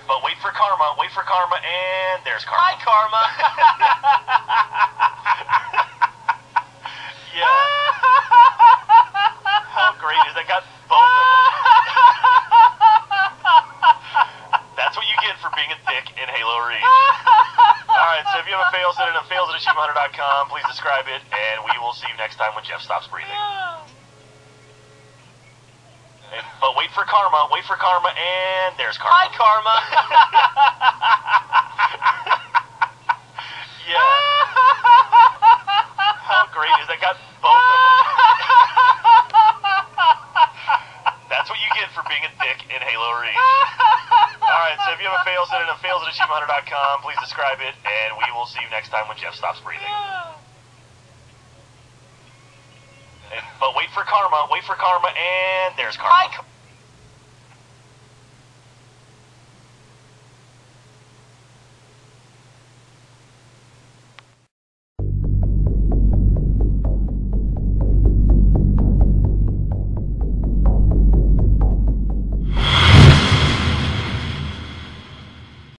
But wait for karma, and there's karma. Hi, karma. Yeah. How great is that? Got both of them. That's what you get for being a dick in Halo Reach. Alright, so if you have a fail, send it to fails@achievementer.com. Please describe it, and we will see you next time when Geoff stops breathing. But wait for karma, and there's karma. Hi, karma. Yeah. How great is that? Got both of them. That's what you get for being a dick in Halo Reach. Alright, so if you have a fail, send it to fails@achievementer.com. Please describe it, and we will see you next time when Geoff stops breathing. But wait for karma, and there's karma. Hi,